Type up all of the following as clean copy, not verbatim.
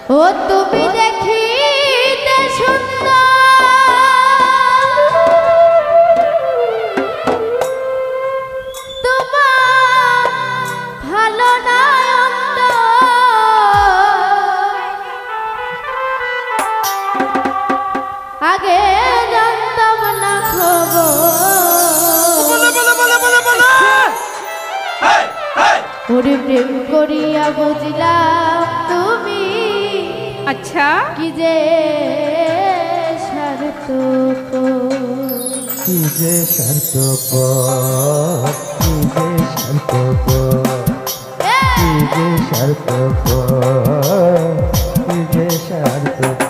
ও তুমি দেখিতে সুন্দর, তোমার ভালো না অন্তর, আগে জানতাম না খবর। ওরে প্রেম করিয়া বুঝলাম তুমি আচ্ছা কি যে সার্থক, কি যে সার্থক, কি যে সার্থক, কি যে সার্থক, কি যে সার্থক।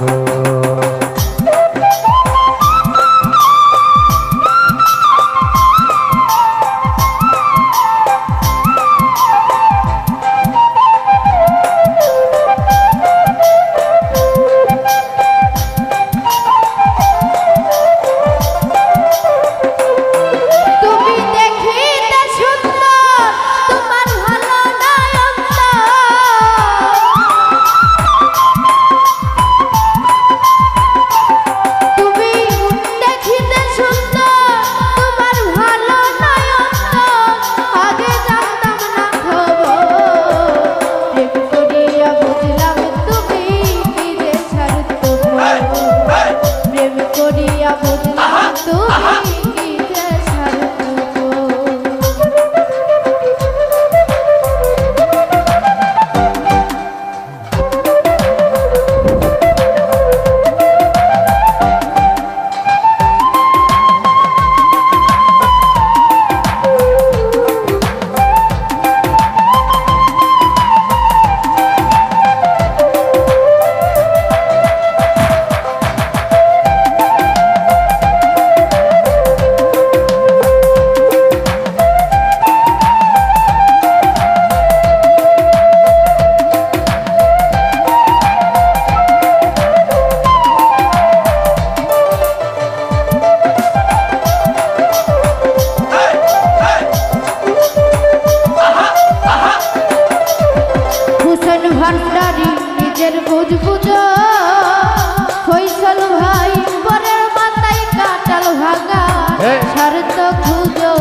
তুমি দেখিতে সুন্দর, তোমার ভালো না অন্তর, তুমি দেখিতে সুন্দর, তোমার ভালো না অন্তর, আগে জানতাম না খবর। প্রেম করিয়া বুঝলাম তুমি কি যে সার্থক, প্রেম করিয়া বুঝলাম তুমি কি যে সার্থক। হুসেন ভান্ডারি নিজের বুঝ বুঝো, ফৈসল ভাই পরের মাথায় কাটাল ভাঙা স্বার্থ খুঁজো।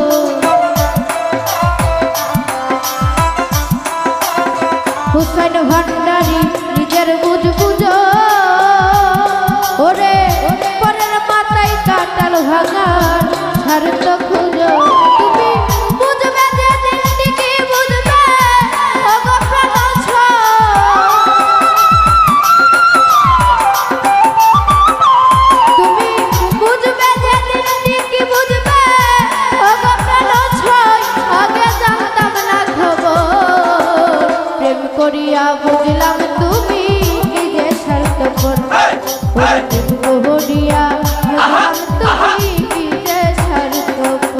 হুসেন ভান্ডারি নিজের বুঝ বুঝো, ওরে পরের মাথায় কাটাল ভাঙা স্বার্থ খুঁজো। তুমি বুঝবে যে দিনটি কি বুঝবে, ওগো প্রাণ ছো। তুমি বুঝবে যে দিনটি কি বুঝবে, ওগো প্রাণ ছো। আগে জানতাম না খবর, প্রেম করিয়া বুঝলাম তুমি কি যে সার্থক। ওরে প্রেম করিয়া বুঝলাম তুমি কি যে সার্থক।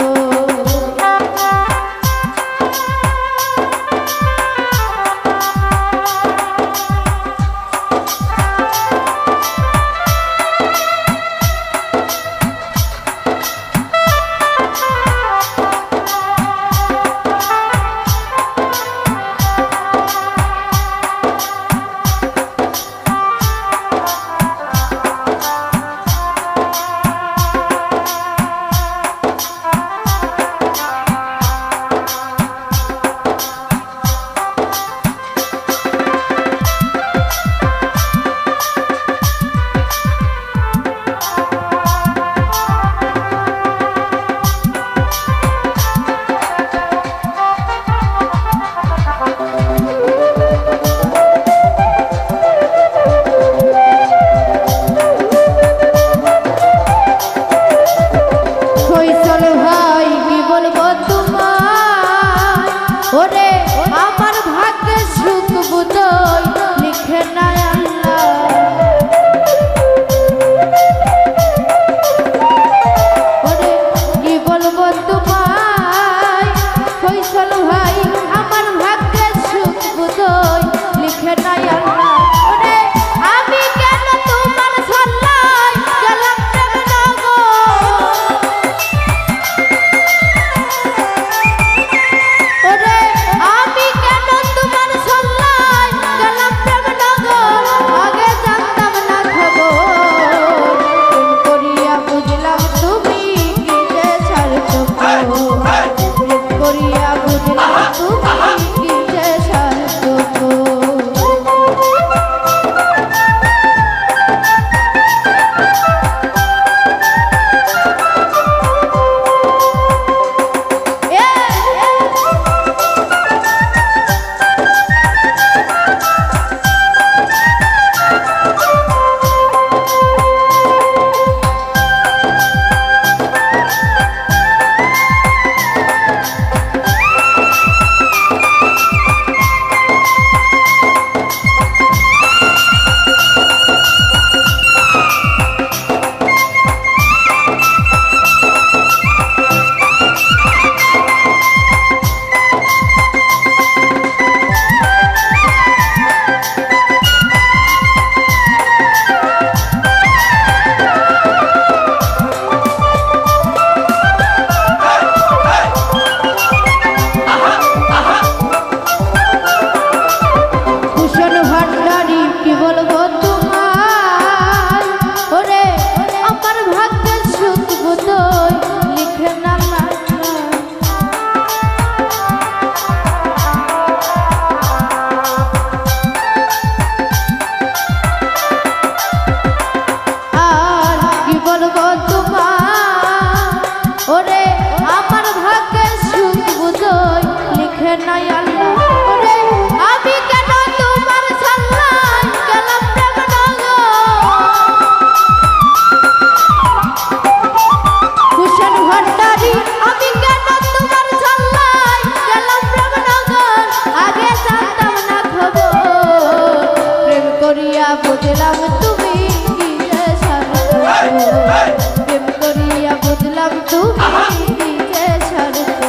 কি বলবো তোমায় ওরে আমার ভাগ্যের সুখ বোধই লিখে না আর কি বলবো তোমায় ওরে আমার ভাগ্যের সুখ বোধই লিখে নাই আল্লাহ ওরে আমি কেন তোমার সাল্লাই গেলাম প্রেম কুশন ভান্ডারি আমি কেন তোমার সাল্লাই গেলাম প্রেম আগে জানতাম না খবর প্রেম করিয়া বুঝলাম তুমি কি যে স্বার্থ প্রেম করিয়া বুঝলাম তুমি কি যে স্বার্থ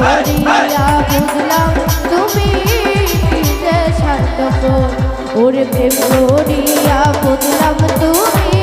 করিয়া বুঝলাম তুমি কি যে স্বার্থপর ওরে প্রেম করিয়া বুঝলাম তুমি